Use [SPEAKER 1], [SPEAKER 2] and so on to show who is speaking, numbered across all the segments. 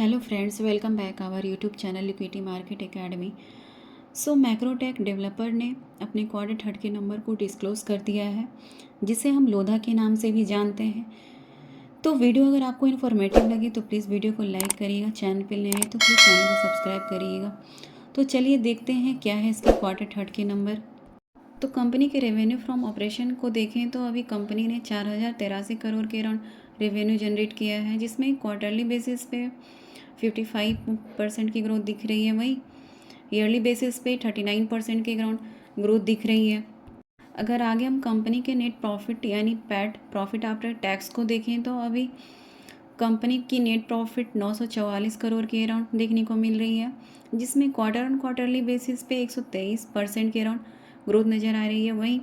[SPEAKER 1] Hello friends, welcome back our YouTube channel liquidity market academy. So Macrotech developer ने अपने quarter third के number को disclose कर दिया है, जिसे हम लोधा के नाम से भी जानते हैं। तो वीडियो अगर आपको इन्फॉर्मेटिव लगे तो प्लीज़ वीडियो को लाइक करिएगा, चैनल पर नए हैं तो प्लीज़ चैनल को सब्सक्राइब करिएगा। तो चलिए देखते हैं क्या है इसके क्वार्टर थर्ड के नंबर। तो कंपनी के रेवेन्यू फ्रॉम ऑपरेशन को देखें तो अभी कंपनी ने 4083 करोड़ के अराउंड रेवेन्यू जनरेट किया है, जिसमें क्वार्टरली बेसिस पे 55% की ग्रोथ दिख रही है। वहीं ईयरली बेसिस पे 39% के अराउंड ग्रोथ दिख रही है। अगर आगे हम कंपनी के नेट प्रॉफिट यानी पैट प्रॉफिट आफ्टर टैक्स को देखें तो अभी कंपनी की नेट प्रॉफिट 944 करोड़ के अराउंड देखने को मिल रही है, जिसमें क्वार्टर ऑन क्वार्टरली बेसिस पे 123% के अराउंड ग्रोथ नज़र आ रही है। वहीं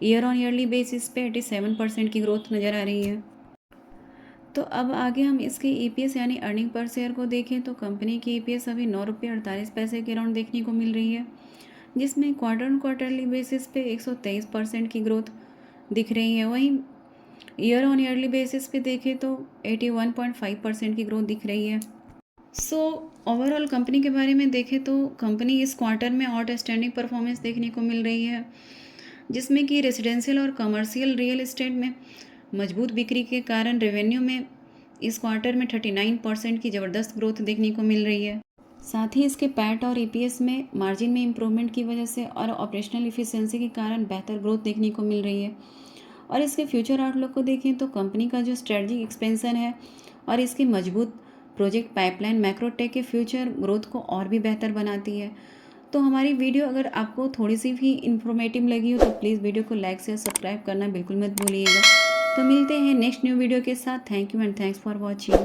[SPEAKER 1] ईयर ऑन ईयरली बेसिस पे 87% की ग्रोथ नज़र आ रही है। तो अब आगे हम इसके ईपीएस यानी अर्निंग पर शेयर को देखें तो कंपनी की ईपीएस अभी 9.48 रुपये के अराउंड देखने को मिल रही है, जिसमें क्वार्टर ऑन क्वार्टरली बेसिस पे 123% की ग्रोथ दिख रही है। वहीं ईयर ऑन ईयरली बेसिस पे देखें तो 81.5% की ग्रोथ दिख रही है। सो ओवरऑल कंपनी के बारे में देखें तो कंपनी इस क्वार्टर में आउटस्टैंडिंग परफॉर्मेंस देखने को मिल रही है, जिसमें कि रेजिडेंशियल और कमर्शियल रियल एस्टेट में मजबूत बिक्री के कारण रेवेन्यू में इस क्वार्टर में 39% की ज़बरदस्त ग्रोथ देखने को मिल रही है। साथ ही इसके पैट और ईपीएस में मार्जिन में इम्प्रूवमेंट की वजह से और ऑपरेशनल इफिशिएंसी के कारण बेहतर ग्रोथ देखने को मिल रही है। और इसके फ्यूचर आउटलुक को देखें तो कंपनी का जो स्ट्रेटजिक एक्सपेंशन है और इसकी मजबूत प्रोजेक्ट पाइपलाइन मैक्रोटेक के फ्यूचर ग्रोथ को और भी बेहतर बनाती है। तो हमारी वीडियो अगर आपको थोड़ी सी भी इन्फॉर्मेटिव लगी हो तो प्लीज़ वीडियो को लाइक से सब्सक्राइब करना बिल्कुल मत भूलिएगा। तो मिलते हैं नेक्स्ट न्यू वीडियो के साथ। Thank you and thanks for watching.